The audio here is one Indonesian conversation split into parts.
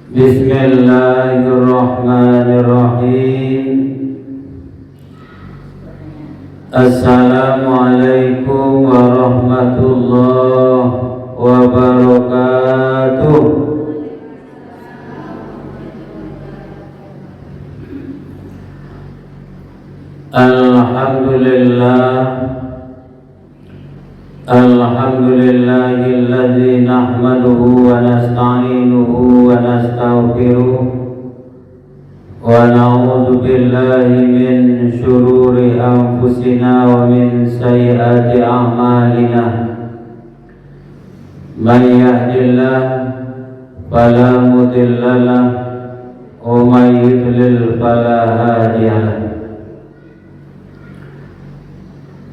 Bismillahirrahmanirrahim. Assalamualaikum warahmatullahi wabarakatuh. Alhamdulillahilladzi nahmaduhu wa nasta'inuhu wa nastaghfiruh wa na'udzu billahi min syururi anfusina wa min sayyiati a'malina. Man yahdihillah fala mudilla lahu wa man yudlil fala hadiya lahu.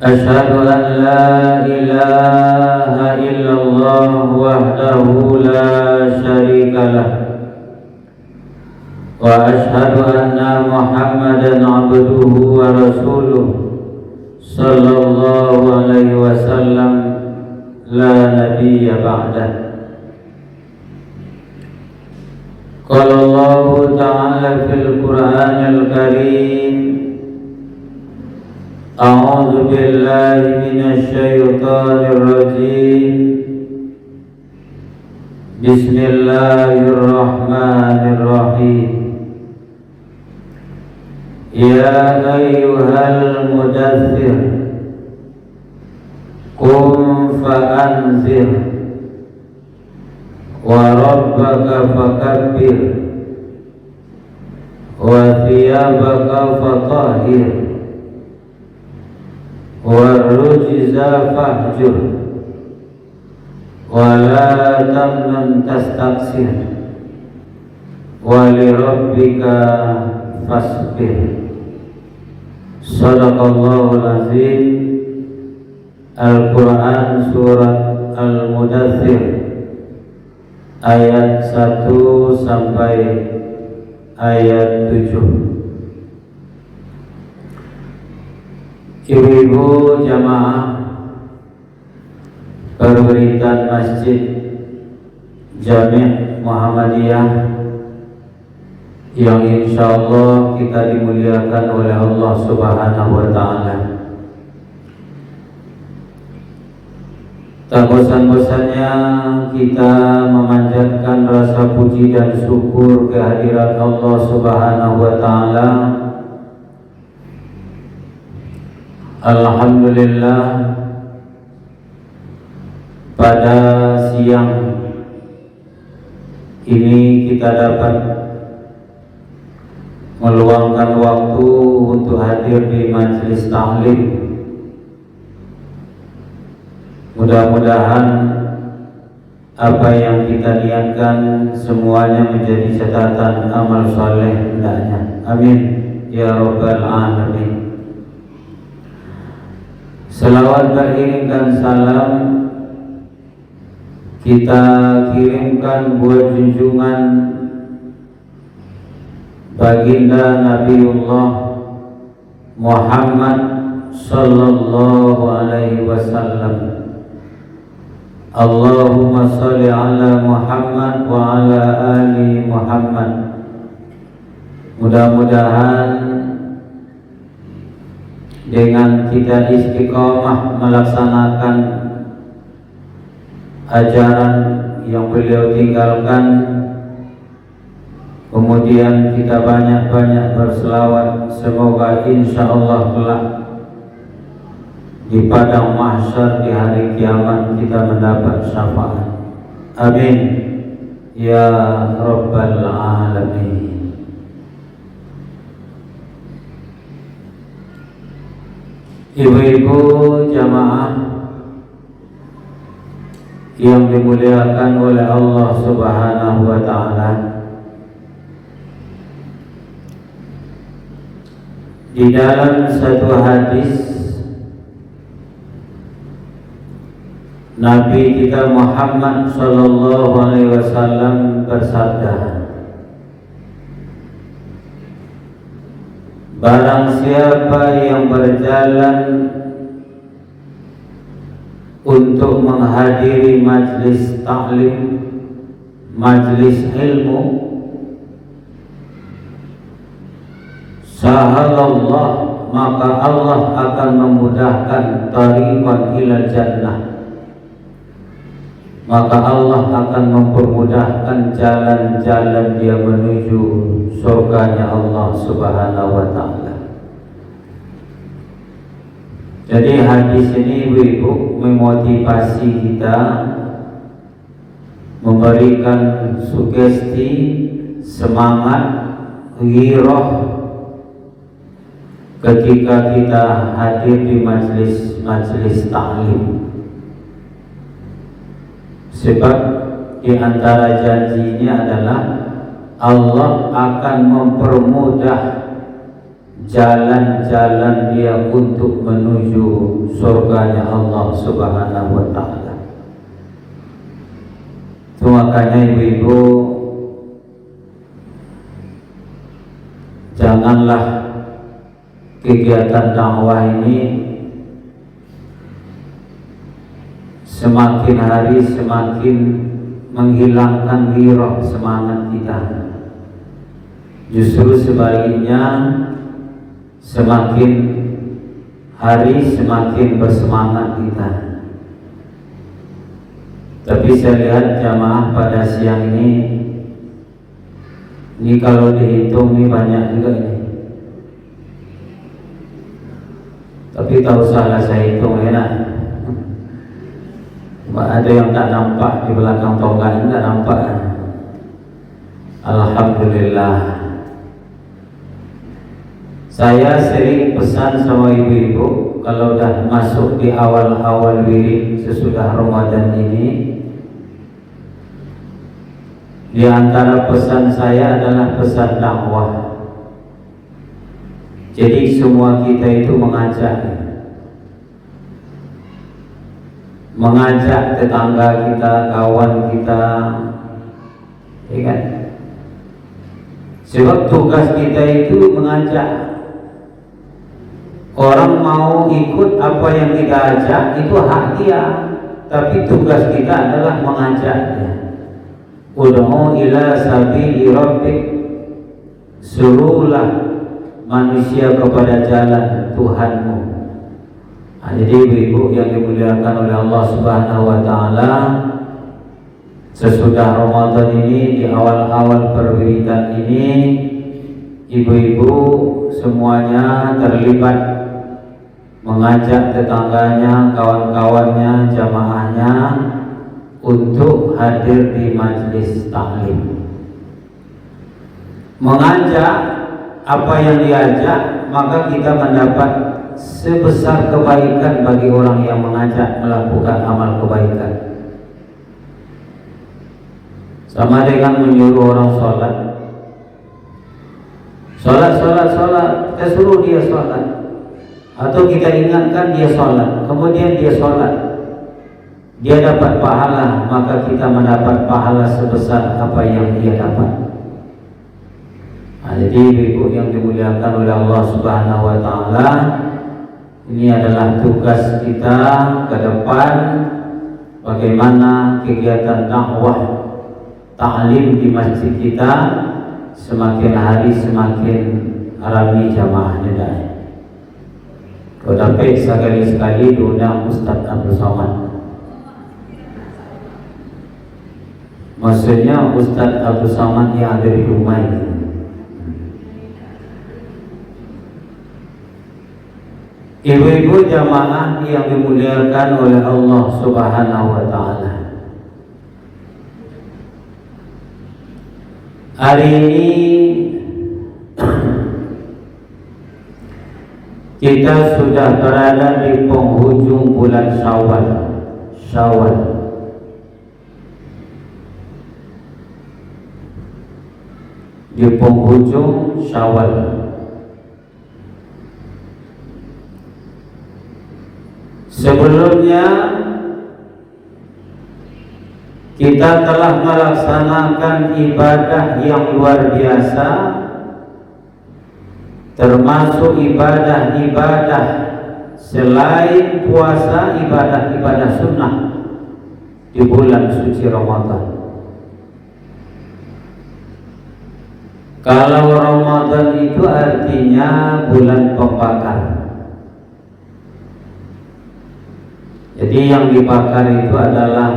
Asyhadu an la ilaha illallah wahdahu la syarika lah wa asyhadu anna Muhammadan abduhu wa rasuluh sallallahu alaihi wasallam la nabiyya ba'dah. Qala Allah ta'ala fil Qur'anil Karim, A'udzu billahi minasyaitonir rajim. Bismillahirrahmanirrahim. Ya ayyuhal mudaththir qum fa'anzir wa rabbaka fakabbir wa thiyabaka fatahhir warujza fahjur wala tamnun tastaksir walirabbika fasbir. Sadaqallahul azim. Al-Quran surat Al-Mudaththir ayat 1 sampai ayat 7. Ibu-ibu jamaah perwiritan Masjid Jami' Muhammadiyah yang insyaallah kita dimuliakan oleh Allah Subhanahu wa ta'ala. Tak bosan-bosannya kita memanjatkan rasa puji dan syukur kehadirat Allah Subhanahu wa ta'ala. Alhamdulillah, pada siang ini kita dapat meluangkan waktu untuk hadir di majelis ta'lim. Mudah-mudahan apa yang kita niatkan semuanya menjadi catatan amal soleh hendaknya. Amin ya rabbal alamin. Selawat beriringkan salam kita kirimkan buat junjungan baginda Nabiullah Muhammad sallallahu alaihi wasallam. Allahumma sholli ala Muhammad wa ala ali Muhammad. Mudah-mudahan dengan kita istiqomah melaksanakan ajaran yang beliau tinggalkan, kemudian kita banyak-banyak berselawat, semoga insyaallah kelak di padang mahsyar di hari kiamat kita mendapat syafaat. Amin ya rabbal alamin. Ibu-ibu jamaah yang dimuliakan oleh Allah Subhanahu wa ta'ala, di dalam satu hadis Nabi kita Muhammad sallallahu alaihi wasallam bersabda, barang siapa yang berjalan untuk menghadiri majlis ta'lim, majlis ilmu, sahalallah, maka Allah akan memudahkan tariqan ilal jannah, maka Allah akan mempermudahkan jalan-jalan dia menuju surganya Allah Subhanahu wa ta'ala. Jadi hadis ini ibu-ibu memotivasi kita, memberikan sugesti, semangat, ghirah ketika kita hadir di majelis taklim. Sebab di antara janjinya adalah Allah akan mempermudah jalan-jalan dia untuk menuju surganya Allah Subhanahu wa ta'ala. Itu makanya ibu-ibu, janganlah kegiatan dakwah ini semakin hari semakin menghilangkan ghirah semangat kita. Justru sebaliknya, semakin hari semakin bersemangat kita. Tapi saya lihat jamaah pada siang ini kalau dihitung ini banyak juga ini. Tapi tak usahlah saya hitung, enak. Ada yang tak nampak di belakang tongkat ini, tak nampak. Alhamdulillah. Saya sering pesan sama ibu-ibu, kalau dah masuk di awal-awal wirid sesudah Ramadan ini, di antara pesan saya adalah pesan dakwah. Jadi semua kita itu mengajak tetangga kita, kawan kita, ya kan? Sebab tugas kita itu mengajak. Orang mau ikut apa yang kita ajak itu hak dia, tapi tugas kita adalah mengajak dia. Ud'u ila sabili rabbik, suruhlah manusia kepada jalan Tuhanmu. Jadi ibu-ibu yang dimuliakan oleh Allah Subhanahu wa ta'ala, sesudah Ramadan ini, di awal-awal perwiridan ini, ibu-ibu semuanya terlibat mengajak tetangganya, kawan-kawannya, jamaahnya untuk hadir di majelis taklim. Mengajak apa yang diajak, maka kita mendapat sebesar kebaikan bagi orang yang mengajak melakukan amal kebaikan. Sama dengan menyuruh orang sholat, kita suruh dia sholat, atau kita ingatkan dia sholat, kemudian dia sholat, dia dapat pahala, maka kita mendapat pahala sebesar apa yang dia dapat. Jadi ibu yang dimuliakan oleh Allah Subhanahu wa ta'ala, ini adalah tugas kita ke depan, bagaimana kegiatan dakwah taklim di masjid kita semakin hari semakin ramai jamaahnya. Tetapi sekali-sekali diundang Ustaz Abdul Somad. Maksudnya Ustaz Abdul Somad yang ada di rumah ini. Ibu-ibu jamaah yang dimuliakan oleh Allah Subhanahu wa ta'ala, hari ini kita sudah berada di penghujung bulan Syawal. Di penghujung Syawal. Sebelumnya kita telah melaksanakan ibadah yang luar biasa, termasuk ibadah-ibadah selain puasa, ibadah-ibadah sunnah di bulan suci Ramadan. Kalau Ramadan itu artinya bulan pembakar. Jadi yang dibakar itu adalah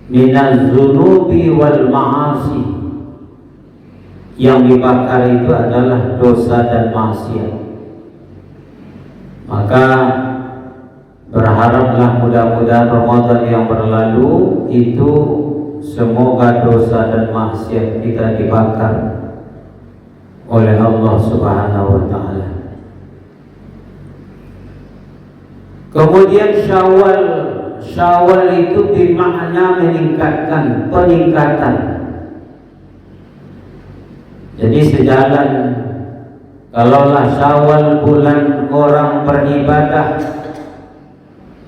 minaz zunubi wal ma'asi. Yang dibakar itu adalah dosa dan maksiat. Maka berharaplah mudah-mudahan Ramadan yang berlalu itu semoga dosa dan maksiat kita dibakar oleh Allah Subhanahu wa taala. Kemudian Syawal itu bermakna meningkatkan, peningkatan. Jadi sejalan, kalaulah Syawal bulan orang beribadah,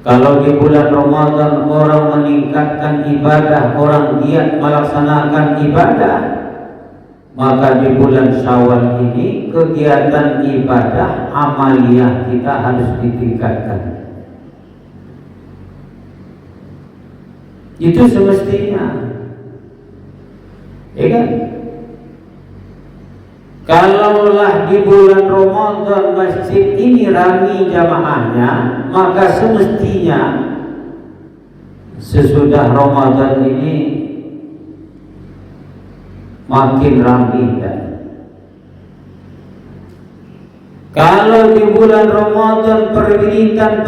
kalau di bulan Ramadan orang meningkatkan ibadah, orang giat melaksanakan ibadah, maka di bulan Syawal ini kegiatan ibadah amaliyah kita harus ditingkatkan. Itu semestinya, ya kan? Kalaulah di bulan Ramadan masjid ini ramai jamaahnya, maka semestinya sesudah Ramadan ini makin ramai. Kalau di bulan Ramadan perwiritan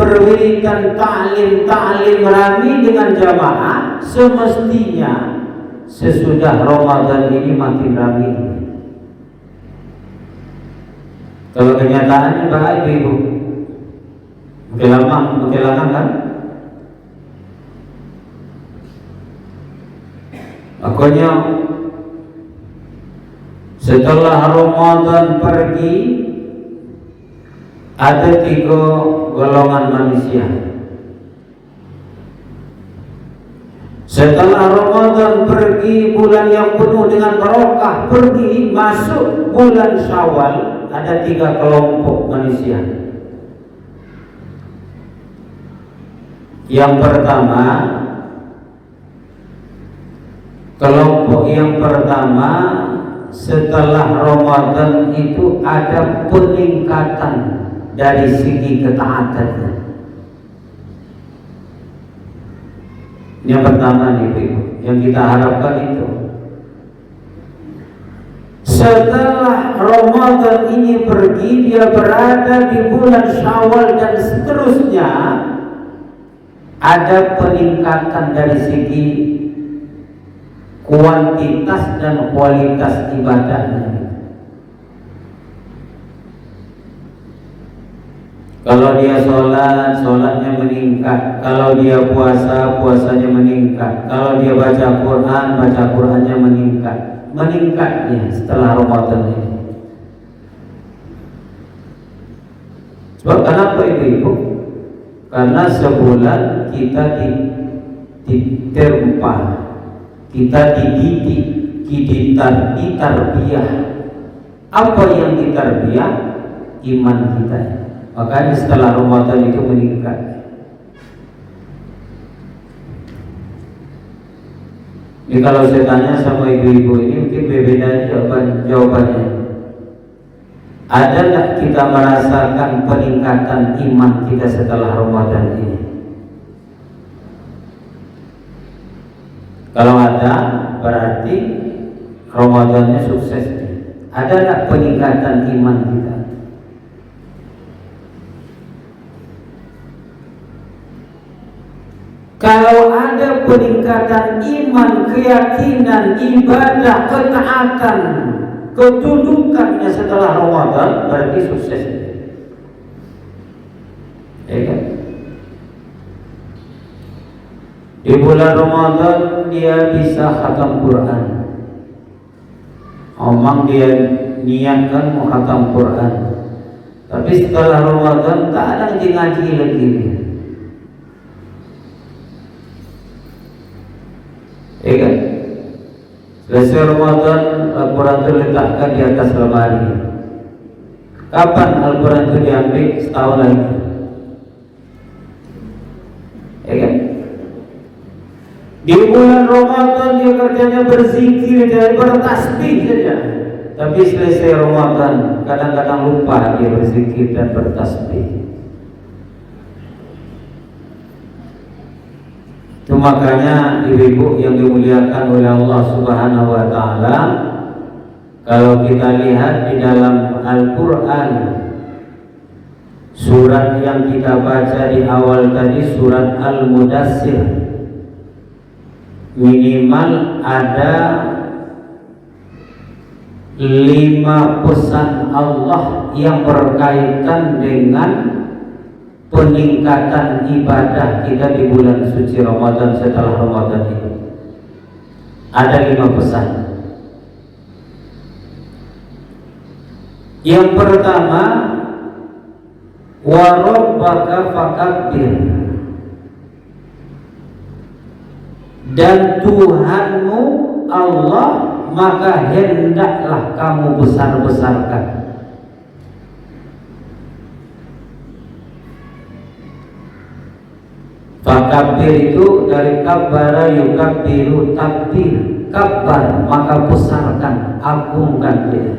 ta'lim ramai dengan jamaah, semestinya sesudah Ramadan ini makin ramai. Kalau kenyataannya baik ibu, makin lama kan? Makanya setelah Ramadan pergi, ada 3 golongan manusia. Setelah Ramadan pergi, bulan yang penuh dengan barokah pergi, masuk bulan Syawal, ada 3 kelompok manusia. Yang pertama, kelompok yang pertama, setelah Ramadan itu ada peningkatan dari segi ketaatannya. Yang pertama nih Ibu, yang kita harapkan itu setelah Ramadan ini pergi, dia berada di bulan Syawal dan seterusnya, ada peningkatan dari segi kuantitas dan kualitas ibadahnya. Kalau dia sholat, sholatnya meningkat. Kalau dia puasa, puasanya meningkat. Kalau dia baca Quran, baca Qurannya meningkat. Meningkatnya setelah Ramadan ini. Sebab kenapa ibu? Karena sebulan kita diterpa, kita dididik, ditarbiyah. Apa yang ditarbiyah? Iman kita. Makanya setelah Ramadan itu meningkat. Ini kalau saya tanya sama ibu-ibu ini mungkin berbeda jawabannya. Ada tak kita merasakan peningkatan iman kita setelah Ramadan ini? Kalau ada, berarti Ramadannya sukses. Ada tak peningkatan iman kita? Kalau ada peningkatan iman, keyakinan, ibadah, ketaatan, ketundukannya setelah Ramadan, berarti sukses. Ya kan? Di bulan Ramadan dia bisa khatam Quran. Omong dia niatkan mau khatam Quran. Tapi setelah Ramadan tak ada ngaji lagi. Ya kan? Selesai Ramadan, Al-Quran itu letakkan di atas lemari. Kapan Al-Quran itu diambil? Setahun lagi. Di bulan Ramadan dia kerjanya berzikir dan bertasbih saja. Tapi selesai Ramadan kadang-kadang lupa dia berzikir dan bertasbih. Itu makanya ibu-ibu yang dimuliakan oleh Allah Subhanahu wa taala, kalau kita lihat di dalam Al-Qur'an, surat yang kita baca di awal tadi, surat Al-Mudassir, minimal ada 5 pesan Allah yang berkaitan dengan peningkatan ibadah kita di bulan suci Ramadan setelah Ramadan ini. Ada 5 pesan. Yang pertama, wa rabbaka fakabbir, dan Tuhanmu Allah maka hendaklah kamu besar-besarkan. Fakabbir itu dari kabbara yukabbiru, takbir, kabbar maka besarkan, agungkan dia.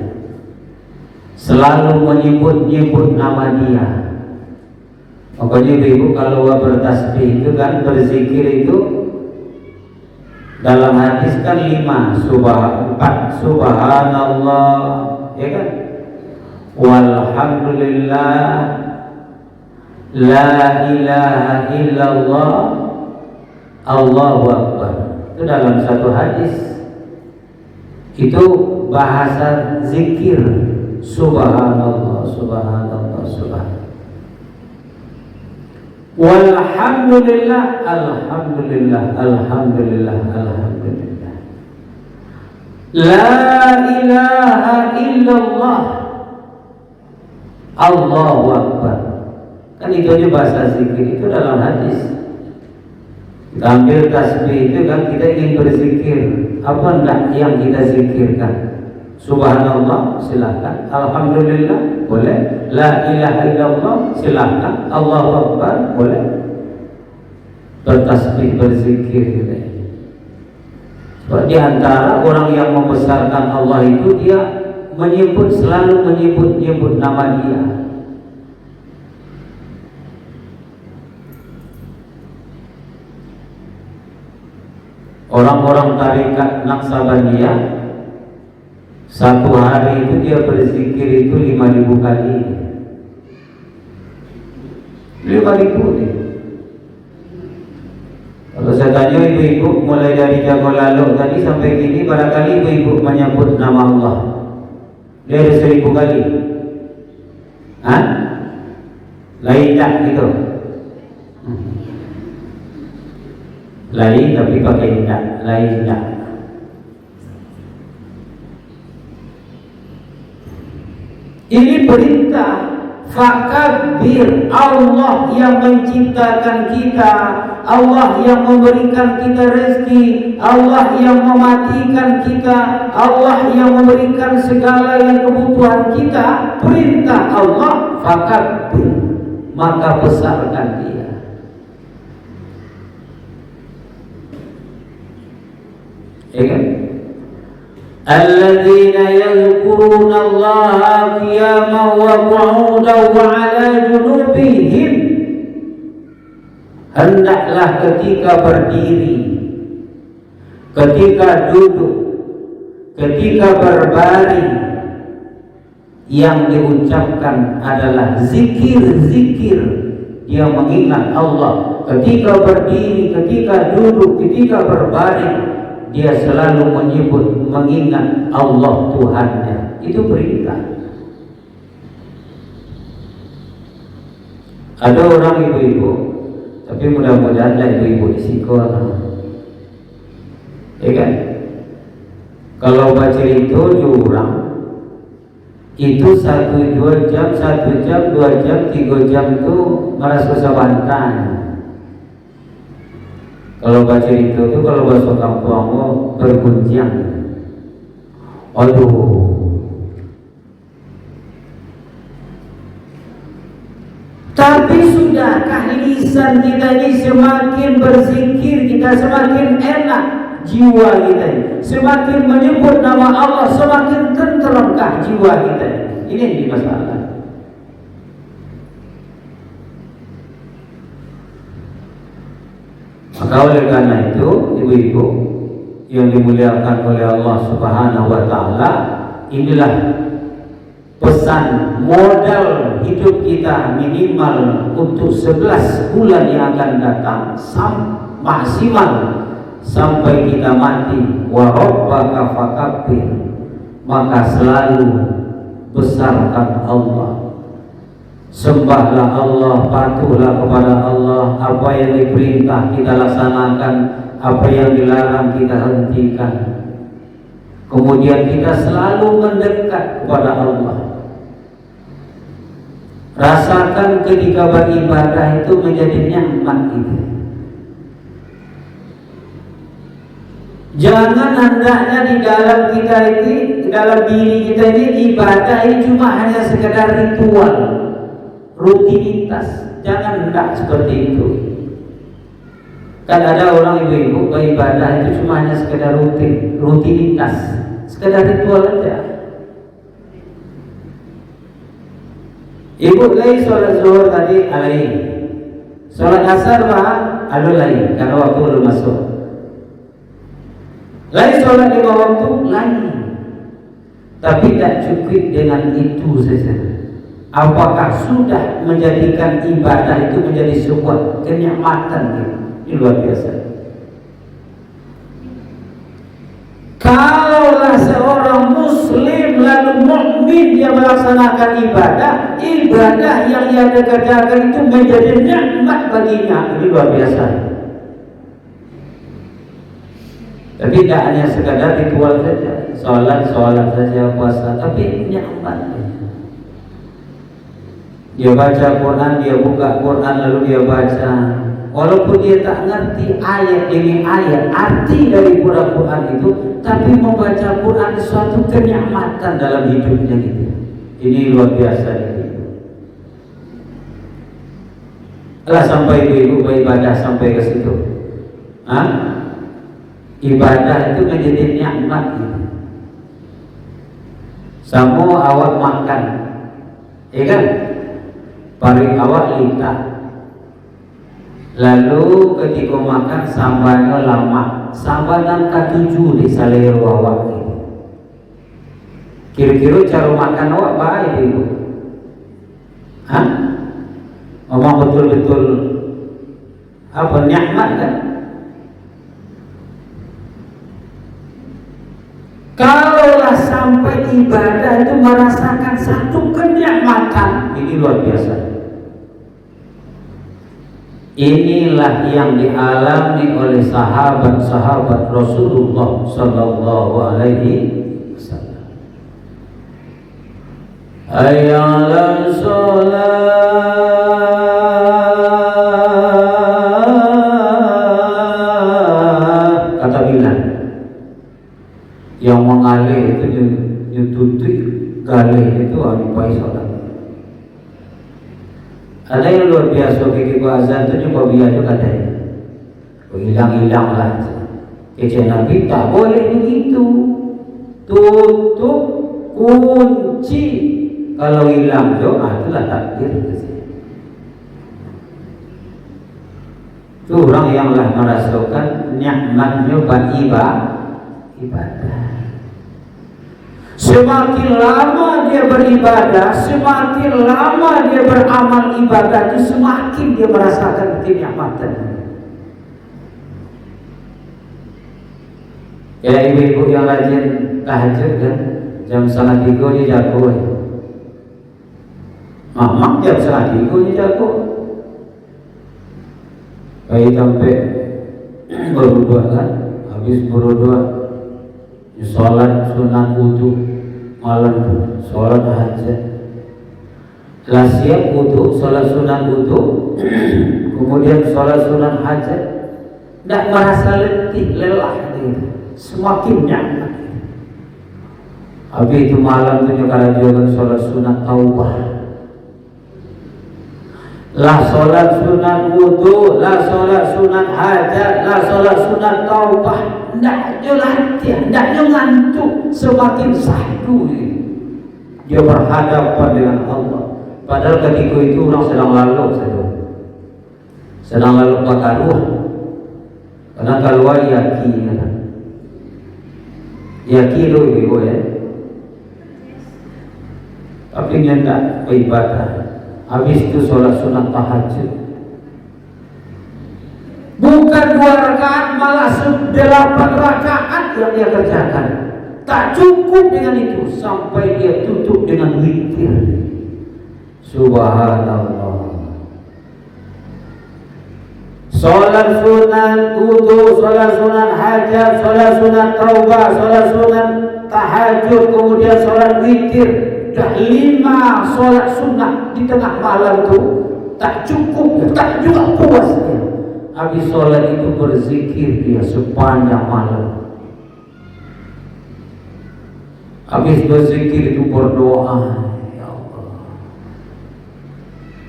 Selalu menyebut-nyebut nama dia. Makanya ibu kalau bertasbih itu kan, berzikir itu dalam hadis kan 5, 4 subhanallah, ya kan? Walhamdulillah, la ilaha illallah, Allahu akbar. Itu dalam satu hadis. Itu bahasa zikir. Subhanallah, subhanallah, subhanallah. Walhamdulillah, alhamdulillah, alhamdulillah, alhamdulillah. La ilaha illallah, Allahu akbar. Kan itu aja bahasa zikir, itu dalam hadis. Kita ambil tasbih itu kan, kita ingin berzikir, apa enggak yang kita zikirkan? Subhanallah, silakan. Alhamdulillah, boleh. La ilaha illallah, silakan. Allahu akbar, boleh. Bertasbih, berzikir gitu. Sebab di antara orang yang membesarkan Allah itu, dia menyebut, selalu menyebut nama dia. Orang-orang tarekat Naqsabandiyah, satu hari itu dia berzikir itu 5.000 kali. 5.000 nih. Kalau saya tanya ibu-ibu mulai dari Jago Lalu tadi sampai gini, barangkali ibu-ibu menyebut nama Allah dia ada 1.000 kali. Hah? Lain tak gitu? Lain tapi pakai tak, lain tak. Ini perintah. Fakabbir, Allah yang menciptakan kita, Allah yang memberikan kita rezeki, Allah yang mematikan kita, Allah yang memberikan segala yang kebutuhan kita. Perintah Allah, fakabbir, maka besarkan dia. Ya kan? Alladzina yadhkuruna Allaha qiyaman wa qu'udan wa 'ala junubihim. Hendaklah ketika berdiri, ketika duduk, ketika berbaring, yang diucapkan adalah zikir-zikir. Dia mengingat Allah ketika berdiri, ketika duduk, ketika berbaring. Dia selalu menyebut, mengingat Allah Tuhannya. Itu perintah. Ada orang ibu-ibu, tapi mudah-mudahan ibu-ibu istiqomah, ya kan? Kalau baca itu jurang, itu 1-2 jam, 1 jam, 2 jam, 3 jam itu merasa sabantan. Kalau baca itu tuh, kalau bahasa kampung bergunjang. Aduh. Tapi sudahkah lisan kita ini semakin berzikir, kita semakin enak jiwa kita ini, semakin menyebut nama Allah, semakin tenteramkah jiwa kita ini? Ini yang dimasalah. Maka oleh karena itu, ibu-ibu yang dimuliakan oleh Allah Subhanahu wa Ta'ala, inilah pesan modal hidup kita minimal untuk 11 bulan yang akan datang maksimal sampai kita mati. Wa rabbaka fakabbir, maka selalu besarkan Allah, sembahlah Allah, patuhlah kepada Allah. Apa yang diperintah kita laksanakan, apa yang dilarang kita hentikan. Kemudian kita selalu mendekat kepada Allah. Rasakan ketika beribadah itu menjadi nikmat itu. Jangan hendaknya di dalam kita ini, di dalam diri kita ini, ibadah ini cuma hanya sekedar ritual, rutinitas. Jangan hendak seperti itu. Kan ada orang ibu-ibu beribadah itu cuma hanya sekedar rutinitas, sekedar ritual aja. Ibu lagi sholat zuhur tadi alai, sholat asar mah alai karena waktu belum masuk. Lagi sholat lima waktu lagi, tapi tak cukup dengan itu saja. Apakah sudah menjadikan ibadah itu menjadi sebuah kenikmatan? Ini luar biasa. Kalaulah seorang muslim lalu mukmin dia melaksanakan ibadah yang ia kerjakan itu menjadi nikmat baginya, ini luar biasa. Tapi tidak hanya sekadar ritual saja, sholat saja, puasa, tapi nikmat. Dia baca Quran, dia buka Quran lalu dia baca. Walaupun dia tak ngerti ayat demi ayat arti dari Quran itu, tapi membaca Quran suatu kenikmatan dalam hidupnya gitu. Ini luar biasa gitu. Lah sampai ibu beribadah sampai ke situ. Ibadah itu menjadi nikmat gitu. Semua awak makan, ya kan? Paling awak lintah. Lalu ketika makan sambalnya lama, sambal yang ketujuh di selera awak ini. Kira-kira cara makan awak baik ibu? Memang betul-betul apa nikmat kan? Kalaulah sampai ibadah itu merasakan satu kenikmatan, ini luar biasa. Inilah yang dialami oleh sahabat-sahabat Rasulullah Sallallahu Alaihi Wasallam. Hayya 'alas shalah, kata Bilal. Yang mengalih itu ditutup galih itu anupai sholat. Ada yang luar biasa ketika azan itu nyoba biar juga katanya. Hilang-hilang lah. Kecil Nabi tak boleh begitu. Tutup kunci. Kalau hilang doa itulah takdir. Itu orang yang lah merasakan nikmatnya ibadah. Semakin lama dia beribadah, semakin lama dia beramal ibadah itu, semakin dia merasakan kenikmatan. Ya ibu-ibu yang rajin tahajud kan, jam 1:30 dia jago. Mamang jam 1:30 dia jago. Kayak sampai berdoa kan, habis berdoa, sholat sunat wudu. Malam itu sholat hajat, lah siap wudu, sholat sunat wudu, kemudian sholat sunat hajat, tidak merasa letih, lelah gitu. Semakin nyaman. Habis itu malam itu kalau dia sholat sunat taubah, La sholat sunat wudu, la sholat sunat hajat, la sholat sunat taubah. Tidak latihan, tidak ngantuk, semakin sahdu dia berhadapan dengan Allah. Padahal ketika itu orang sedang lalu saja, sedang lalu bakaruh. Karena kalau yakin loh ibu ya. Tapi nyata beribadah. Habis itu sholat sunat tahajud. Bukan 2 rakaat, malah 8 rakaat yang dia kerjakan. Tak cukup dengan itu, sampai dia tutup dengan witir. Subhanallah. Sholat sunat wudu, sholat sunat hajat, sholat sunat taubah, sholat sunat tahajud, kemudian sholat witir. Dah 5 sholat sunat di tengah malam itu tak cukup, tak juga puas dia. Habis sholat itu berzikir dia sepanjang malam. Habis berzikir itu berdoa. Ya Allah.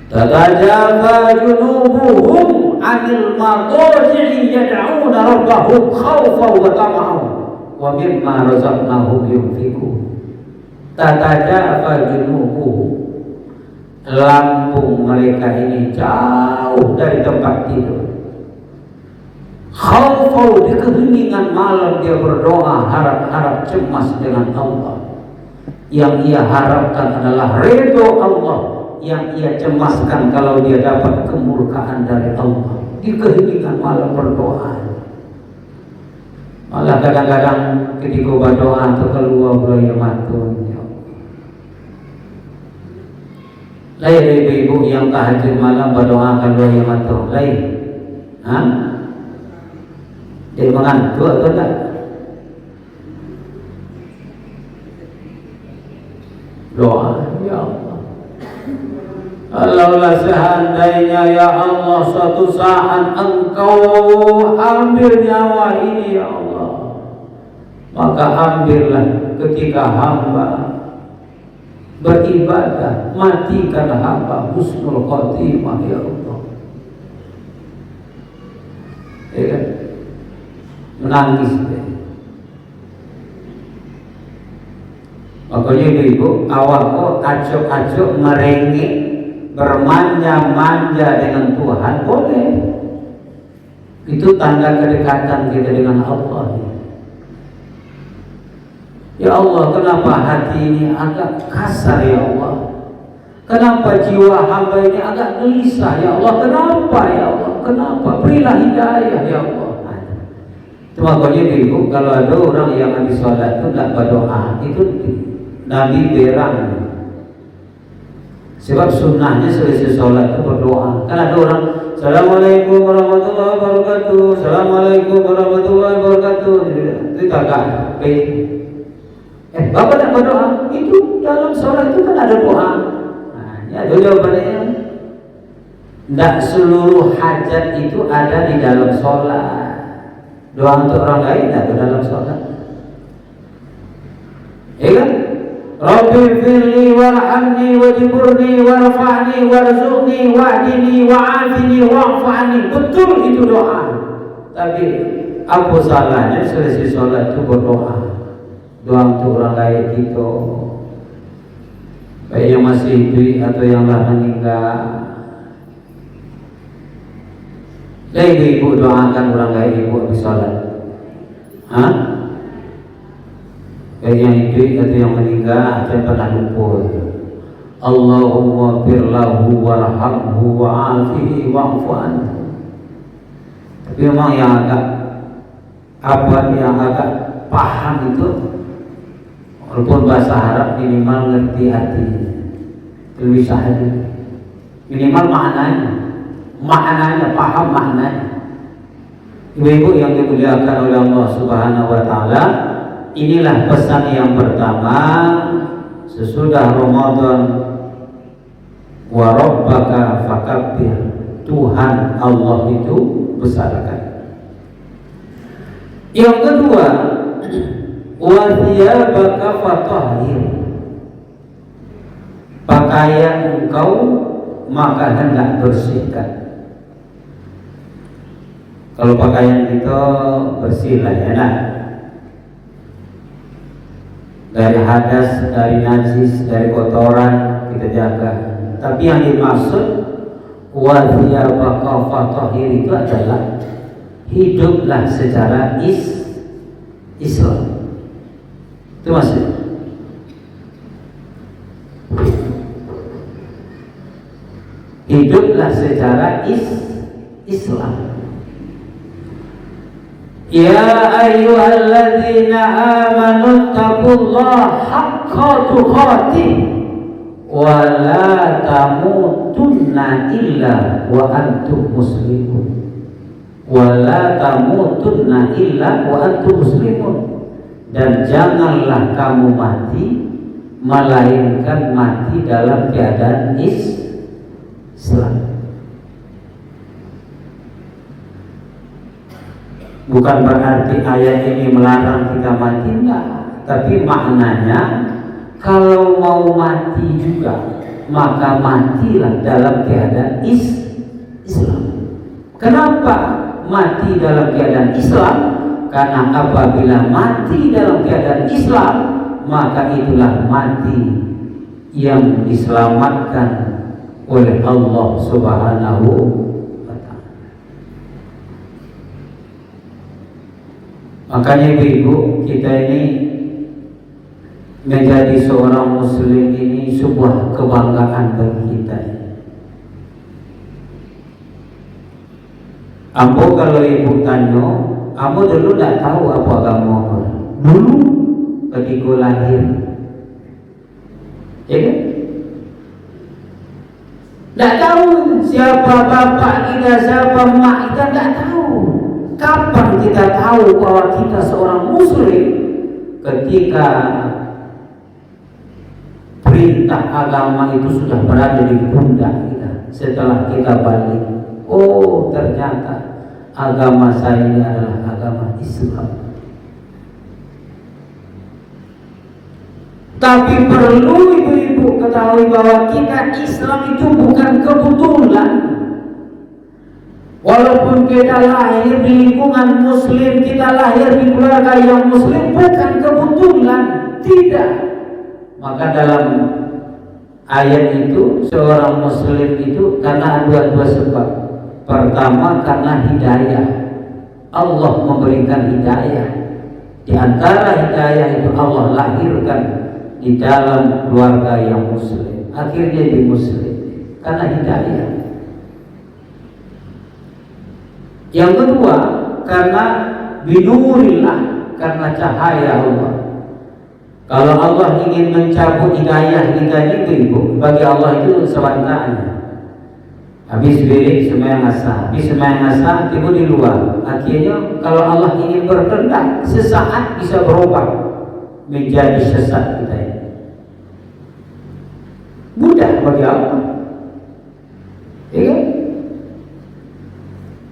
Tatajafa junubuhum anil madaji'i yad'una rabbahum khawfan wa tama'an wa mimma razaqnahum yunfiqun. Tatajafa junubuhum, lambung mereka ini jauh dari tempat tidur. Khawfau, di keheningan malam dia berdoa, harap-harap cemas dengan Allah. Yang ia harapkan adalah ridho Allah, yang ia cemaskan kalau dia dapat kemurkaan dari Allah. Di keheningan malam berdoa. Malah kadang-kadang ketika berdoa itu keluar buaya matun. Lain ibu-ibu yang tahajud malam berdoa keluar buaya matun. Lain, dia mengantuk atau tak? Doa, ya Allah. Kalaulah seandainya ya Allah suatu saat Engkau ambil nyawa ini ya Allah, maka ambillah ketika hamba beribadah, matikan hamba husnul khotimah ya Allah. Ya, menangis deh. Makanya ibu awak kok acok-acok merengek, bermanja-manja dengan Tuhan boleh. Itu tanda kedekatan kita dengan Allah. Ya Allah, kenapa hati ini agak kasar ya Allah? Kenapa jiwa hamba ini agak gelisah ya Allah? Kenapa ya Allah? Kenapa? Berilah hidayah ya Allah. Cuma makanya ibu, kalau ada orang yang habis sholat itu tidak berdoa, itu Nabi berang. Sebab sunnahnya selesai sholat itu berdoa. Kan ada orang, Assalamualaikum warahmatullahi wabarakatuh, Assalamualaikum warahmatullahi wabarakatuh. Itu kakak. Bapak tak berdoa? Itu dalam sholat itu kan ada doa. Nah, ya ada jawabannya. Tidak seluruh hajat itu ada di dalam sholat. Doa untuk orang lain atau dalam sholat. Ya kan? Rabbi firli warhamni wajburni warfa'ni warzuqni wahdini wa'afini wa'fa'ni. Betul itu doa. Tapi apa salahnya selesai sholat itu berdoa? Doa untuk orang lain itu, baik yang masih hidup atau yang telah meninggal. Lain ibu doakan orang lain ibu habis sholat. Baik yang hidup atau yang meninggal, jangan pernah lupa. Allahumma birlahu warhamhu wa'afihi wa'fu anhu. Tapi memang yang agak paham itu, walaupun bahasa Arab minimal ngerti artinya, lebih sahaja. Minimal maknanya paham maknanya. Ibu-ibu yang dimuliakan oleh Allah Subhanahu wa taala, inilah pesan yang pertama sesudah Ramadan. Wa rabbaka fakabbir, Tuhan Allah itu besarkan. Yang kedua, wa thiyabaka fatahhir, pakaian engkau maka hendak bersihkan. Kalau pakaian kita bersih lah ya nak, dari hadas, dari najis, dari kotoran kita jaga. Tapi yang dimaksud wa thiyabaka fatahhir itu adalah hiduplah secara Islam. Itu maksudnya. Hiduplah secara Islam. Ya ayyuhalladzina amanu taqullaha haqqa tuqatih wa la tamutunna illa wa antum muslimun. Wa la tamutunna illa wa antum muslimun. Dan janganlah kamu mati melainkan mati dalam keadaan Islam. Bukan berarti ayat ini melarang kita mati, enggak. Tapi maknanya kalau mau mati juga maka matilah dalam keadaan Islam. Kenapa mati dalam keadaan Islam? Karena apabila mati dalam keadaan Islam, maka itulah mati yang diselamatkan oleh Allah Subhanahu wa ta'ala. Makanya ibu, kita ini menjadi seorang muslim ini sebuah kebanggaan bagi kita. Ambo kalau ibu tanya, ambo dulu tidak tahu apa agama dulu ketika lahir, ya kan? Tidak tahu siapa bapak kita, siapa mak kita, tidak tahu. Kapan kita tahu bahwa kita seorang muslim? Ketika perintah agama itu sudah berada di pundak kita. Setelah kita balik, oh ternyata agama saya ini adalah agama Islam. Tapi perlu ibu-ibu ketahui bahwa kita Islam itu bukan kebetulan. Walaupun kita lahir di lingkungan muslim, kita lahir di keluarga yang muslim, bukan kebetulan, tidak. Maka dalam ayat itu seorang muslim itu karena ada dua sebab. Pertama karena hidayah, Allah memberikan hidayah. Di antara hidayah itu Allah lahirkan di dalam keluarga yang muslim, akhirnya di muslim karena hidayah. Yang kedua karena binurillah, karena cahaya Allah. Kalau Allah ingin mencabut hidayah kita itu, bagi Allah itu sebenarnya habis beri semayang asar, habis semayang asar tiba di luar. Akhirnya kalau Allah ingin berkehendak sesaat bisa berubah menjadi sesat kita ini. Mudah bagi Allah, ya?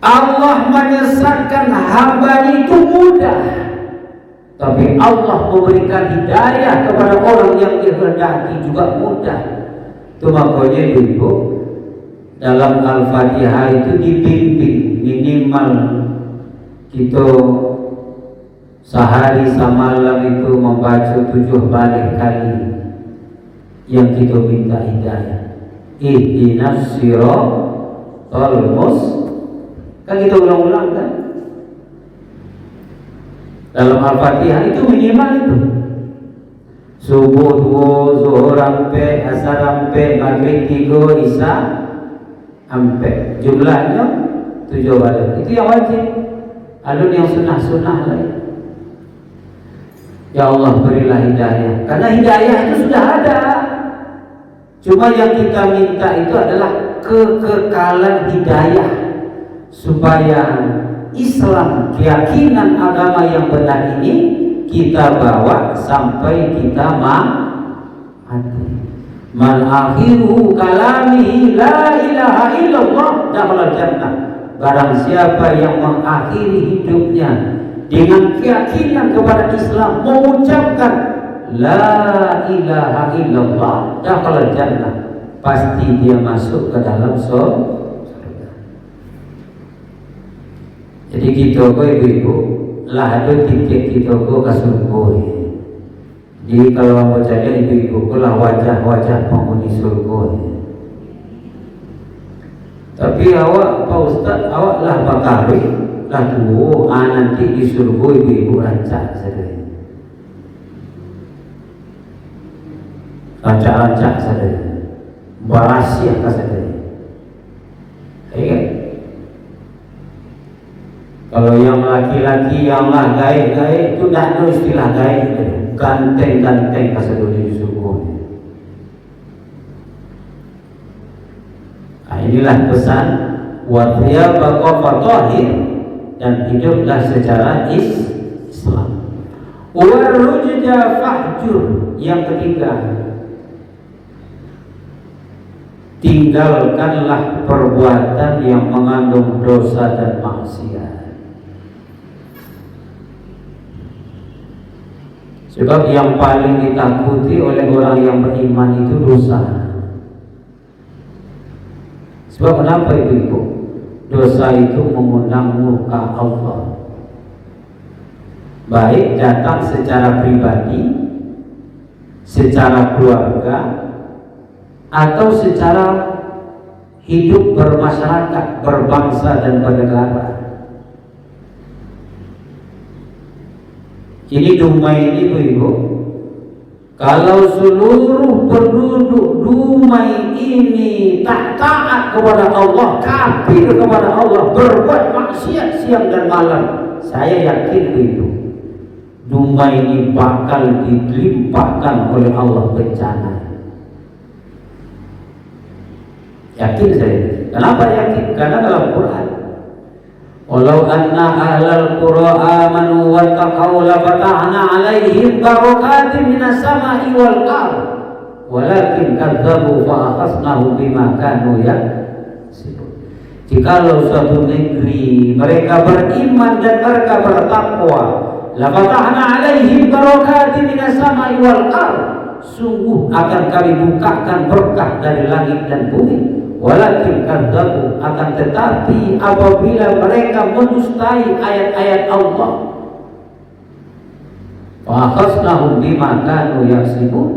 Allah menyesatkan hamba itu mudah, tapi Allah memberikan hidayah kepada orang yang dikehendaki juga mudah. Itu makanya ibu dalam Al-Fatihah itu dibimbing minimal kita sehari semalam itu membaca 7 balik kali yang kita minta hidayah. Ihdinas siratal mustaqim. Kan kita ulang-ulang kan? Dalam Al-Fatihah itu minimal itu. Subuh 2, zuhur sampai, asar sampai, maghrib 3, isya sampai. Jumlahnya 7 balik. Itu yang wajib. Adun yang sunnah-sunnah lain. Ya Allah berilah hidayah. Karena hidayah itu sudah ada. Cuma yang kita minta itu adalah kekekalan hidayah, supaya Islam, keyakinan agama yang benar ini kita bawa sampai kita mati. Man akhiru kalamihi la ilaha illallah dakhala jannah. Barang siapa yang mengakhiri hidupnya dengan keyakinan kepada Islam, mengucapkan la ilaha illallah dakhala jannah, pasti dia masuk ke dalam surga. Jadi kita ibu-ibu lah ada tiket kita ke surga. Jadi kalau mau cari ibu-ibu lah wajah-wajah penghuni surga. Tapi awak Pak Ustaz, awak lah bakari lah tu nanti di surga ibu-ibu rancak saja. Rancak-rancak saja. Berasiah saja. Kan? Kalau yang laki-laki yang lah gaib-gaib itu tidak ada istilah gaib, ganteng-ganteng kasadul di surga. Nah, inilah pesan wathiyaba qafatahir, dan hiduplah secara Islam. Warujja fahjur, yang ketiga, tinggalkanlah perbuatan yang mengandung dosa dan maksiat. Sebab yang paling ditakuti oleh orang yang beriman itu dosa. Sebab kenapa itu? Dosa itu mengundang murka Allah. Baik datang secara pribadi, secara keluarga, atau secara hidup bermasyarakat, berbangsa dan bernegara. Ini Dumai ini ibu, kalau seluruh penduduk Dumai ini tak taat kepada Allah, kafir kepada Allah, berbuat maksiat siang dan malam, saya yakin itu Dumai ini bakal dilimpahkan oleh Allah bencana. Yakin saya. Kenapa yakin? Karena dalam Quran, walau anna ahlal qura amanu wattaqau la fatahna 'alaihim barakatin minas sama'i wal ardh walakin kadzdzabu fa akhadnahum bima kanu yaksibun. Jikalau suatu negeri mereka beriman dan mereka bertakwa, la fatahna 'alaihim barakatin minas sama'i wal ardh, sungguh akan kami bukakan berkah dari langit dan bumi. Walakin kadzabu, akan tetapi apabila mereka mendustai ayat-ayat Allah, fa akhadnahum bima kanu yaksibun,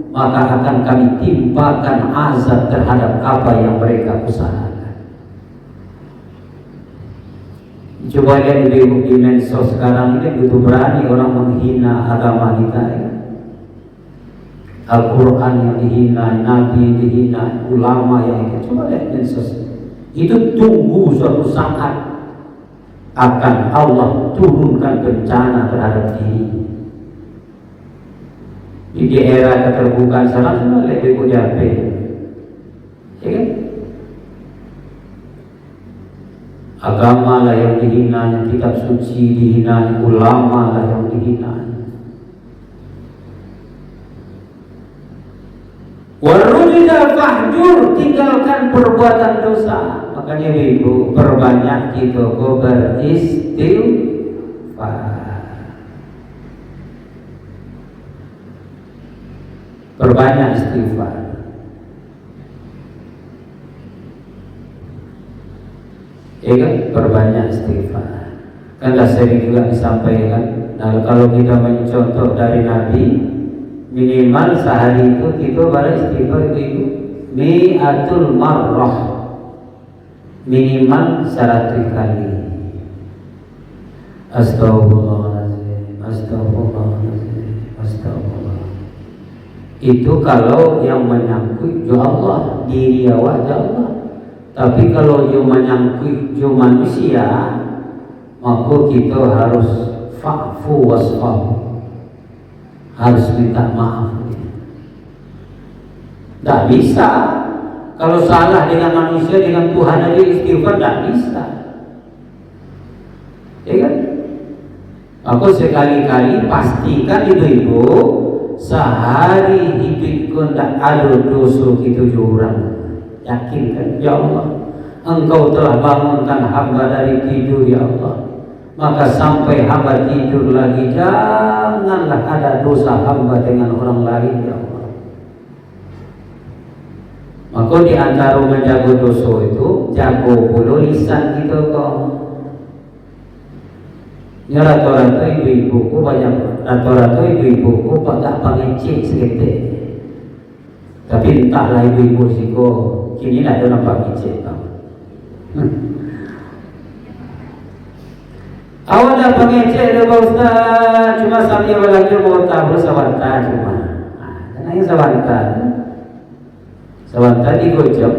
maka akan kami timpakan azab terhadap apa yang mereka usahakan. Coba lihat di medsos sekarang ini, begitu berani orang menghina agama kita ya. Al-Quran yang dihina, Nabi dihina, ulama yang itu. Coba lihat medsos. Itu tunggu suatu saat akan Allah turunkan bencana terhadap diri. Di era keterbukaan sana sudah lebih mudah, ya kan? Agama lah yang dihina, kitab suci dihina, ulama lah yang dihina. Warujda fahjur, tinggalkan perbuatan dosa. Makanya ibu perbanyak kita beristighfar. Perbanyak istighfar. Ya kan? Perbanyak istighfar. Kan sering juga disampaikan. Nah, kalau kita mencontoh dari Nabi, minimal sehari itu kita beristighfar itu mi'atul marrah, minimal 100 kali. Astagfirullahaladzim, astagfirullahaladzim, astagfirullah. Itu kalau yang menyangkut ya Allah, diri awak Allah. Tapi kalau yang menyangkut ya manusia, maka kita harus fa'fu wasfahu, harus minta maaf. Tidak bisa. Kalau salah dengan manusia, dengan Tuhan aja istighfar tidak bisa. Ya kan? Aku sekali-kali pastikan ibu-ibu, sehari hidupku tidak ada dosa gitu jurang. Yakin kan? Ya Allah, Engkau telah bangunkan hamba dari tidur ya Allah, maka sampai hamba tidur lagi janganlah ada dosa hamba dengan orang lain ya Allah. Maka di antara menjaga dosa itu jago pula lisan kita kok. Ya rata-rata ibu-ibuku banyak, rata-rata ibu-ibuku agak pangecek sedikit. Tapi entahlah ibu-ibu siko kini nak ada nampak ngecek tau. Awak dah pangecek dah Pak Ustaz, cuma sambil lagi mau tahu sawanta cuma. Kenapa sawanta? Sawanta digojok.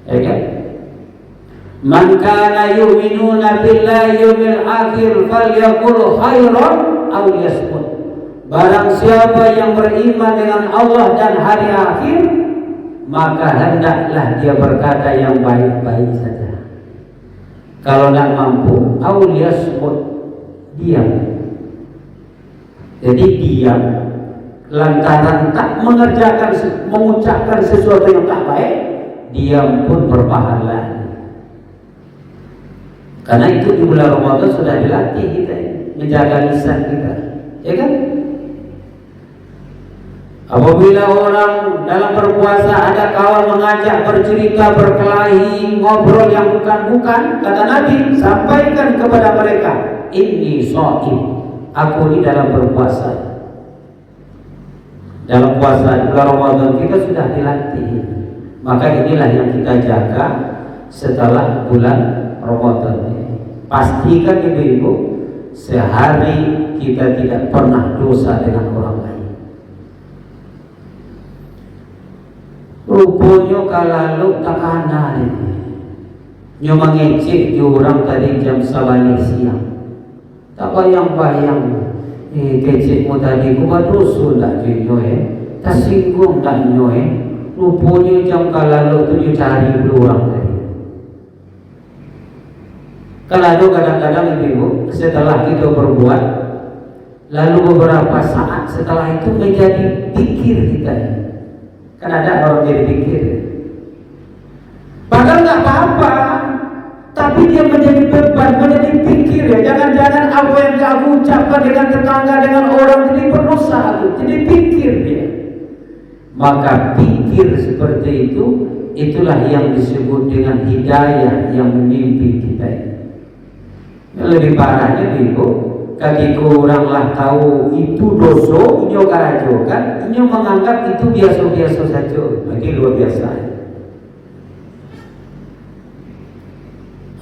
Ya kan? Man kana yu'minuna billahi yawmil akhir falyaqul khairan aw liyasmut. Barang siapa yang beriman dengan Allah dan hari akhir, maka hendaklah dia berkata yang baik-baik saja. Kalau tidak mampu, aw liyasmut, diam. Jadi diam lantaran tak mengucapkan sesuatu yang tak baik, diam pun berpahala. Karena itu di bulan Ramadan sudah dilatih kita menjaga lisan kita, ya kan? Apabila orang dalam berpuasa ada kawan mengajak bercerita, berkelahi, ngobrol yang bukan-bukan, kata Nabi, sampaikan kepada mereka, inni shaim, aku ini dalam berpuasa. Dalam puasa di bulan Ramadan kita sudah dilatih. Maka inilah yang kita jaga setelah bulan Ramadan. Pastikan ibu-ibu, sehari kita tidak pernah dosa dengan orang lain. Rupanya kalau tak kanan nyo mengecek orang tadi jam 9 siang. Tak bayang-bayang kecekmu tadi ku dosa tak nyo tak singgung tak nyo rupanya jam kalau tu cari orang tadi. Kalau kadang-kadang ibu setelah kita berbuat, lalu beberapa saat setelah itu menjadi pikir kita. Kan ada orang jadi pikir. Padahal nggak apa-apa, tapi dia menjadi beban, menjadi pikir ya. Jangan-jangan apa yang aku ucapkan dengan tetangga, dengan orang jadi berdosa aku, jadi pikir dia. Maka pikir seperti itu, itulah yang disebut dengan hidayah yang memimpin kita ini. Yang lebih parahnya ibu, kaki kurang lah tahu itu dosa, inyo karajokan, inyo menganggap itu biasa-biasa saja, lagi luar biasa.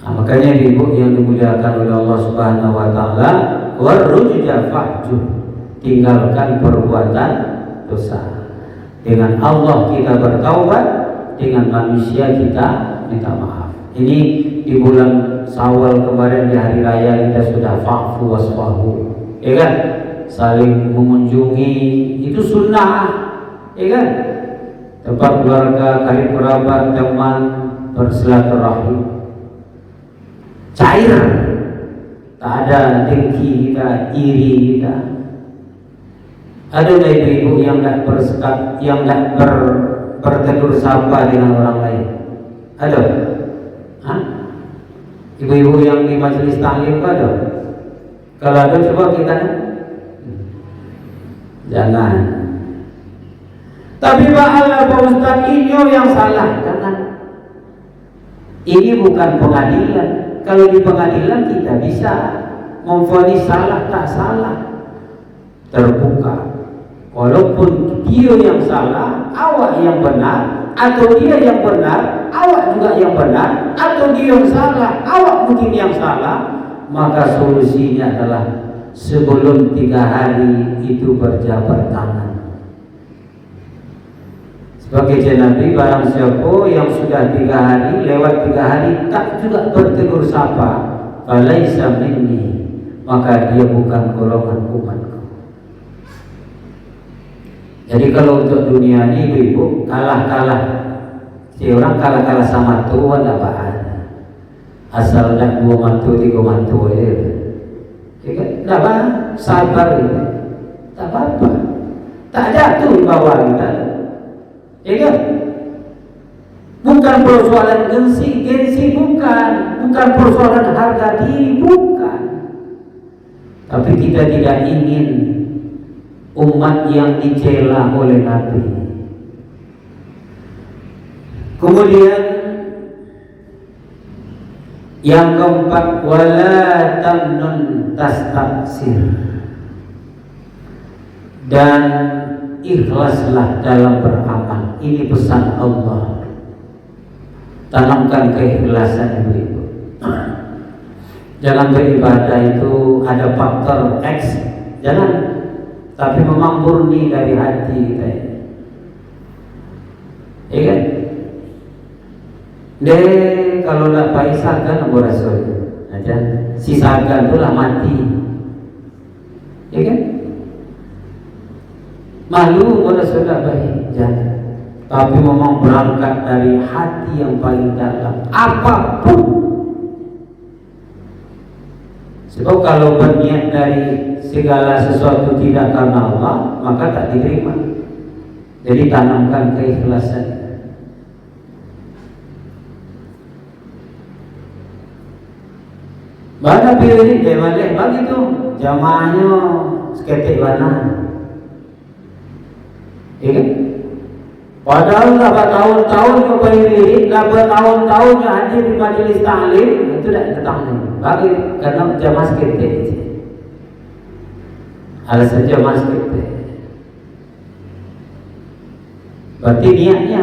Nah, makanya ibu yang dimuliakan oleh Allah Subhanahu Wa Taala, warujja fahjur, tinggalkan perbuatan dosa. Dengan Allah kita bertaubat, dengan manusia kita minta maaf. Ini di bulan Syawal kemarin di hari raya kita sudah fa'fu wasfahu, ya kan? Saling mengunjungi itu sunnah, ya kan? Tempat keluarga, karib kerabat, teman bersilaturahim, cair, tak ada dengki kita, iri kita. Ada ibu-ibu yang tak bersekat, yang tak bertegur sapa dengan orang lain? Ada? Hah? Ibu-ibu yang di majelis taklim ada? Kalau ada coba kita jangan. Tapi ba'ala Pak Ustaz, ini yang salah. Jangan. Ini bukan pengadilan. Kalau di pengadilan kita bisa memvonis salah tak salah, terbuka. Walaupun dia yang salah, awak yang benar, atau dia yang benar, awak juga yang benar, atau dia yang salah, awak mungkin yang salah, maka solusinya adalah sebelum 3 hari itu berjabat tangan. Sebagai Nabi, barang siapa yang sudah 3 hari, lewat 3 hari tak juga bertegur sapa, falaisa minni, maka dia bukan golongan umatku. Jadi kalau untuk dunia ini ibu kalah-kalah, si orang kalah-kalah sama Tuhan apa ada. Asal nak 2 mantu 3 mantu ya. Tak apa, sabar itu. Tak apa-apa. Tak jatuh di bawah kita. Ya kan? Bukan persoalan gengsi bukan persoalan harga diri, bukan. Tapi kita tidak ingin umat yang dicela oleh Nabi. Kemudian yang keempat, wala tamnun tastaksir, dan ikhlaslah dalam beramal. Ini pesan Allah. Tanamkan keikhlasan ibu-ibu. Jangan beribadah itu ada faktor X, jangan, tapi memang murni dari hati kita. Ya kan? Deh, kalau nak paisakan Abu Rasul aja, sisakan itulah mati. Ya kan? Malu Abu Rasul baik, jangan. Tapi memang berangkat dari hati yang paling dalam, apapun. Sebab kalau berniat dari segala sesuatu tidak karena Allah, maka tak diterima. Jadi tanamkan keikhlasan. Banyak pilih dia balik bagi tu jamaahnya seketik mana, ya kan? Padahal dah bertahun-tahun ke pilih, dah bertahun-tahun yang hadir di majlis ta'lim, itu dah datang bagi karena jamaah seketik. Alasan jamaah seketik. Berarti niatnya.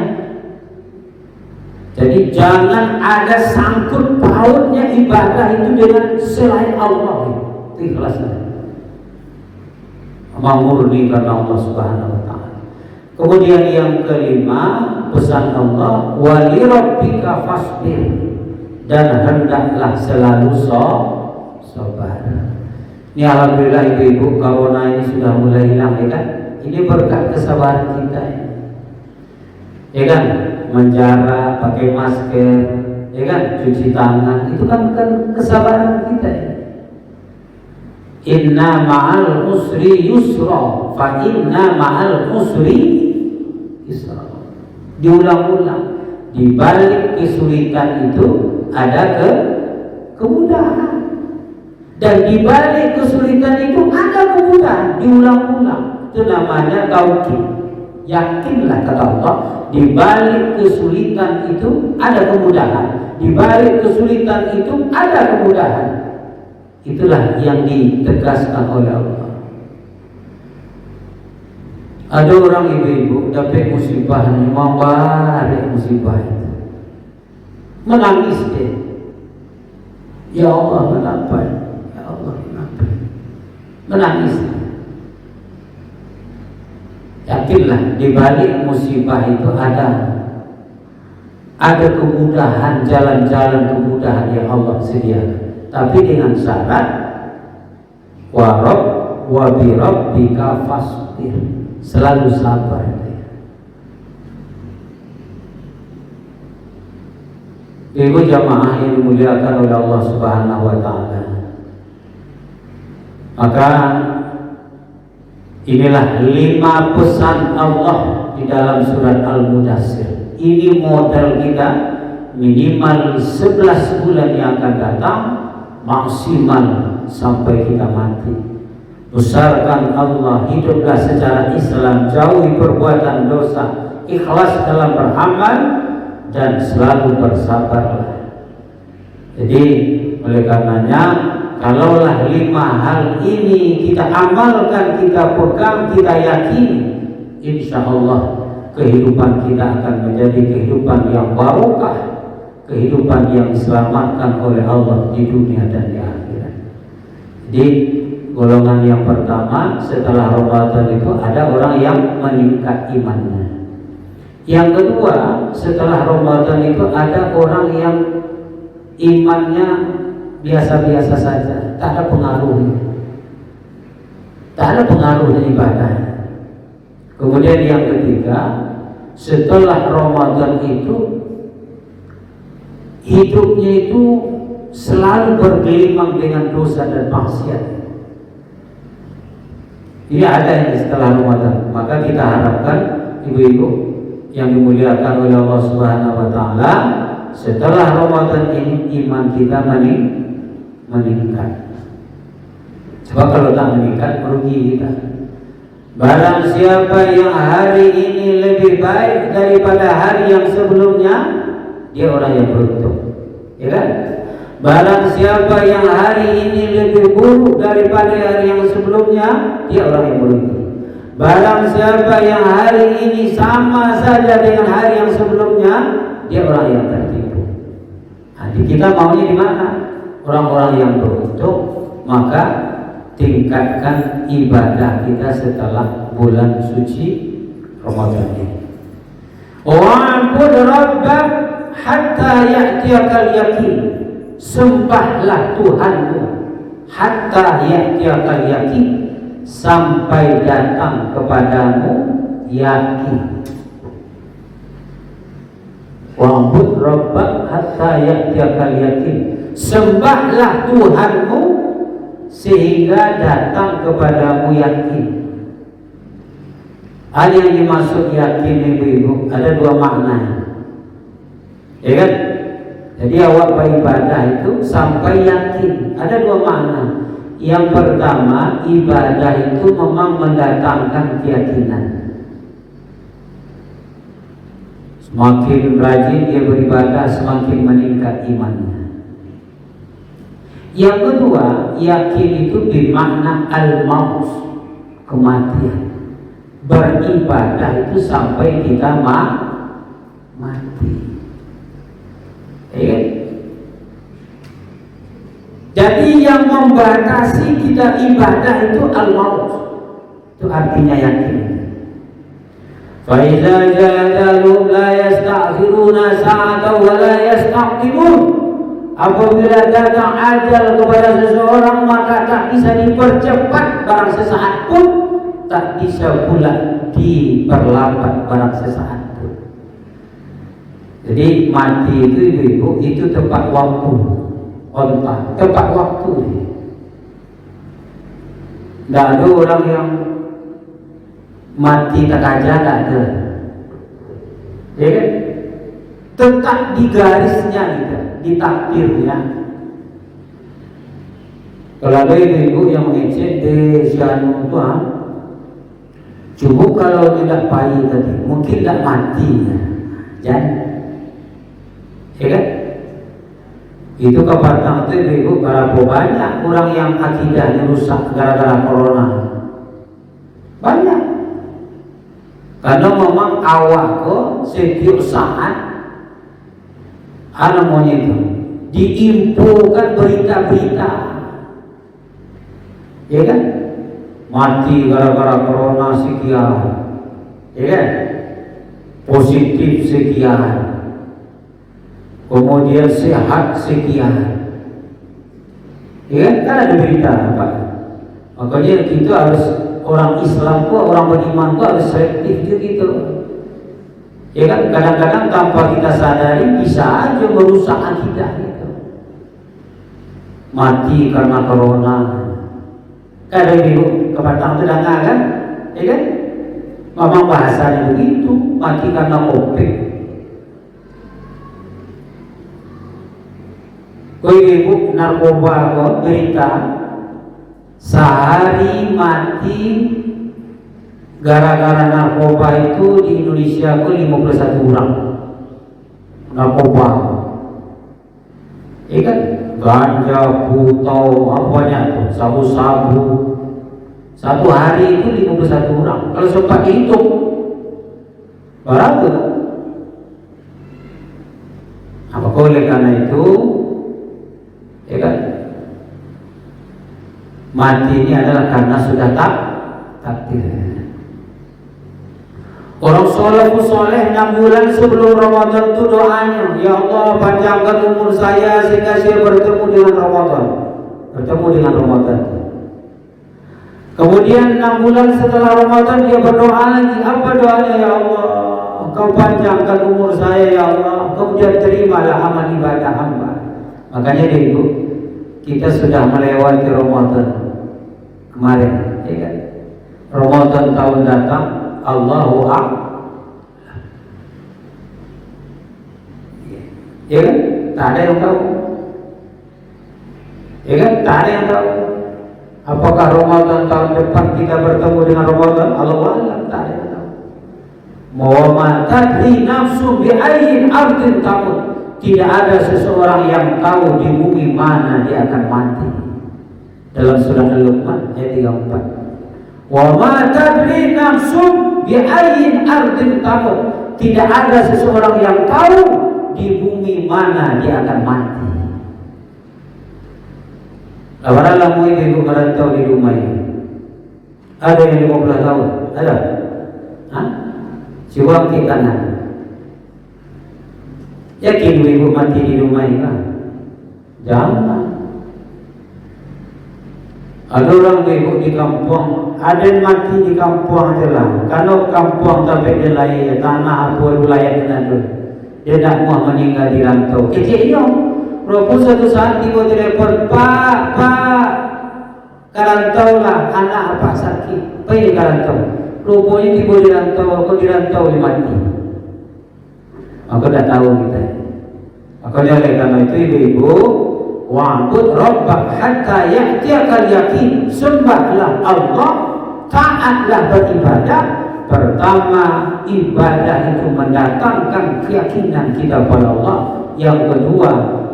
Jadi jangan ada sangkut pautnya ibadah itu dengan selain Allah. Itu ikhlasnya. Murni karena Allah Subhanahu wa taala. Kemudian yang kelima, pesan Allah, wa li rabbika fasbir, dan hendaklah selalu sabar. Ini alhamdulillah ibu-ibu, corona ini sudah mulai hilang, ya kan? Ini berkat kesabaran kita, ya kan? Menjaga, pakai masker, ya kan? Cuci tangan, itu kan kesabaran kita, ya? Inna ma'al usri yusra, fa inna ma'al usri yusra. Diulang-ulang, di balik kesulitan itu ada kemudahan, dan di balik kesulitan itu ada kemudahan. Diulang-ulang, itu namanya tauhid. Yakinlah, kata Allah, di balik kesulitan itu ada kemudahan, di balik kesulitan itu ada kemudahan. Itulah yang ditegaskan oleh Allah. Ada orang ibu-ibu dapat musibah, memang banyak musibah itu, menangis dia. Ya Allah, kenapa? Ya Allah, kenapa? Menangis. Yakinlah, di balik musibah itu ada kemudahan, jalan-jalan kemudahan yang Allah sediakan. Tapi dengan syarat wa bi rabbika fasbir, selalu sabar. Ibu jamaah yang dimuliakan oleh Allah Subhanahu wa taala. Maka inilah 5 pesan Allah di dalam surat Al-Mudaththir. Ini modal kita minimal 11 bulan yang akan datang, maksimal sampai kita mati. Besarkan Allah, hiduplah secara Islam, jauhi perbuatan dosa, ikhlas dalam beramal, dan selalu bersabarlah. Jadi oleh karenanya, kalaulah 5 hal ini kita amalkan, kita pegang, kita yakini, insya Allah kehidupan kita akan menjadi kehidupan yang barokah, kehidupan yang diselamatkan oleh Allah di dunia dan di akhirat. Jadi golongan yang pertama setelah Ramadan itu ada orang yang meningkat imannya. Yang kedua setelah Ramadan itu ada orang yang imannya biasa-biasa saja, tak ada pengaruhnya, tak ada pengaruhnya ibadah. Kemudian yang ketiga, setelah Ramadan itu hidupnya itu selalu bergelimang dengan dosa dan maksiat. Ini ada yang setelah Ramadan. Maka kita harapkan ibu-ibu yang dimuliakan oleh Allah Subhanahu wa taala, setelah Ramadan ini iman kita meningkat. Sebab kalau tak meningkat merugi kita. Barang siapa yang hari ini lebih baik daripada hari yang sebelumnya, dia orang yang beruntung, ya kan? Barang siapa yang hari ini lebih buruk daripada hari yang sebelumnya, dia orang yang merugi. Barang siapa yang hari ini sama saja dengan hari yang sebelumnya, dia orang yang tertipu. Jadi kita maunya di mana? Orang-orang yang beruntung, maka tingkatkan ibadah kita setelah bulan suci Ramadan ini. Wa'bud rabbak hatta ya'tiyakal yakin. Sembahlah Tuhanmu hatta ya'tiyakal yakin, sampai datang kepadamu yakin. Wa'bud rabbak hatta ya'tiyakal yakin. Sembahlah Tuhanmu sehingga datang kepadamu yakin. Hal yang dimaksud yakin ibu-ibu ada dua makna, ya kan? Jadi awak beribadah itu sampai yakin, ada dua makna. Yang pertama, ibadah itu memang mendatangkan keyakinan. Semakin rajin dia beribadah, semakin meningkat imannya. Yang kedua, yakin itu bermakna al-maut, kematian. Beribadah itu sampai kita mati. Jadi yang membatasi kita ibadah itu al-maut. Itu artinya yakin. Fa idza ja'alhum la yasta'khiruna sa'atan wa la yastaqdimun. Apabila datang ajal kepada seseorang, maka tak bisa dipercepat barang sesaat pun, tak bisa pula diperlambat barang sesaat pun. Jadi mati itu ibu-ibu itu tepat waktu, tepat waktu. Tidak ada orang yang mati tak aja, tak ada. Ya kan? Tetap di garisnya kita, di takdirnya. Kalau ada ibu-ibu yang mengecek di sianu itu, cukup kalau tidak payah tadi, mungkin tidak mati ya. Ya kan? Itu kebatang itu ibu, berapa banyak orang yang akidahnya rusak gara-gara corona. Banyak. Karena memang awak kok setiap saat namanya itu diinfokan berita-berita, ya kan? Mati gara-gara corona sekian, ya kan? Positif sekian, kemudian sehat sekian, ya kan? Kan ada berita apa? Makanya kita harus, orang Islam kok, orang beriman kok harus selektif gitu. Ya kan, kadang-kadang tanpa kita sadari bisa aja merusak akidah gitu. Mati karena corona. Kadang ibu kebatang itu dengar kan? Ya kan? Memang bahasanya begitu, mati karena COVID. Kau ibu narkoba kok berita sehari mati gara-gara narkoba itu di Indonesia itu 51 orang narkoba. Ya kan? Ganja, putau, apanya tuh, sabu-sabu. Satu hari itu 51 orang. Kalau sempat dihitung berapa? Apa oleh karena itu, ya kan? Mati ini adalah karena sudah takdir. Orang salafus saleh 6 bulan sebelum Ramadan itu doanya, ya Allah panjangkan umur saya sehingga saya bertemu dengan Ramadan. Kemudian 6 bulan setelah Ramadan dia berdoa lagi. Apa doanya? Ya Allah, Kau panjangkan umur saya ya Allah, kemudian terimalah amal ibadah hamba. Makanya itu kita sudah melewati Ramadan kemarin, ya kan? Ramadan tahun datang Allahu Akbar. Ya kan? Tak ada yang tahu. Ya kan? Tak ada yang tahu. Apakah Ramadan tahun depan kita bertemu dengan Ramadan? Allah alam, tak ada yang tahu. Ma tadri nafsu bi ayyin ardin tamut. Tidak ada seseorang yang tahu di bumi mana dia akan mati. Dalam surah Al-Luqman ayat 34. Wa ma tadri nafsu bi ayyin ardin tamut. Tidak ada seseorang yang tahu di bumi mana dia akan mati. Awalnya lamu ibu merantau di rumah ini. Ada yang 15 tahun? Ada? Hah? Coba ke kanan. Yakin ibu mati di rumah ini kan? Jangan. Ada orang ibu di kampung, ada yang mati di kampung aja lah. Kalau kampung sampai di layak tanah apa wilayah itu, dia tak mau meninggal di rantau. Kecil Walaupun suatu saat ibu telepon, Pak, karantau lah, anak apa sakit, pergi karantau. Rupanya ibu di rantau, aku di rantau dia mati. Aku tak tahu kita. Aku oleh karena itu ibu-ibu, wa'bud rabbak hatta ya'tiyakal yakin. Sembahlah Allah, taatlah beribadah. Pertama, ibadah itu mendatangkan keyakinan kita pada Allah. Yang kedua,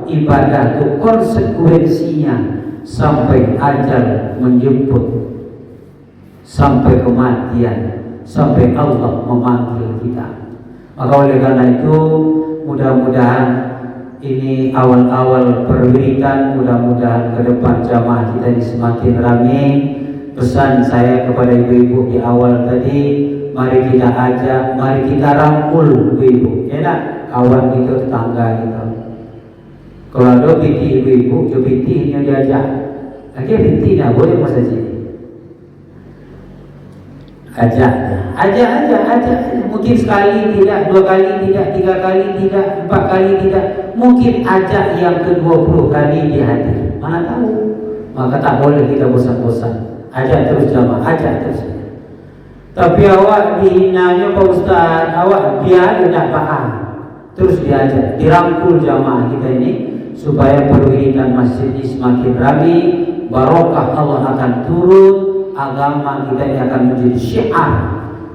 ibadah itu konsekuensinya sampai ajal menjemput, sampai kematian, sampai Allah memanggil kita. Maka oleh karena itu mudah-mudahan ini awal-awal perwiritan, mudah-mudahan ke depan jamaah kita ini semakin ramai. Pesan saya kepada ibu-ibu di awal tadi, mari kita ajak, mari kita rangkul ibu-ibu, enak kawan kita, tetangga kita. Kalau ada binti ibu-ibu, jo binti yang diajak. Lagi binti dah boleh masa sini. Ajak. Mungkin sekali tidak, 2 kali tidak, 3 kali tidak, 4 kali tidak. Mungkin ajak yang ke-20 kali dia hadir. Mana tahu? Maka tak boleh kita bosan-bosan. Ajak terus jamaah, ajak terus. Tapi awak dihinanya Pak Ustaz, awak biar tidak paham. Terus diajak, dirangkul jamaah kita ini supaya perwiritan masjid ini semakin ramai, barokah Allah akan turun, agama kita ini akan menjadi syiar,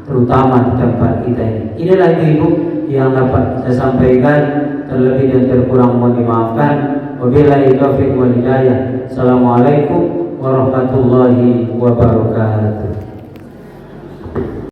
terutama di tempat kita ini. Inilah ibu yang dapat saya sampaikan, terlebih dan terkurang mohon dimaafkan. Wabillahi taufiq wal hidayah. Assalamualaikum warahmatullahi wabarakatuh.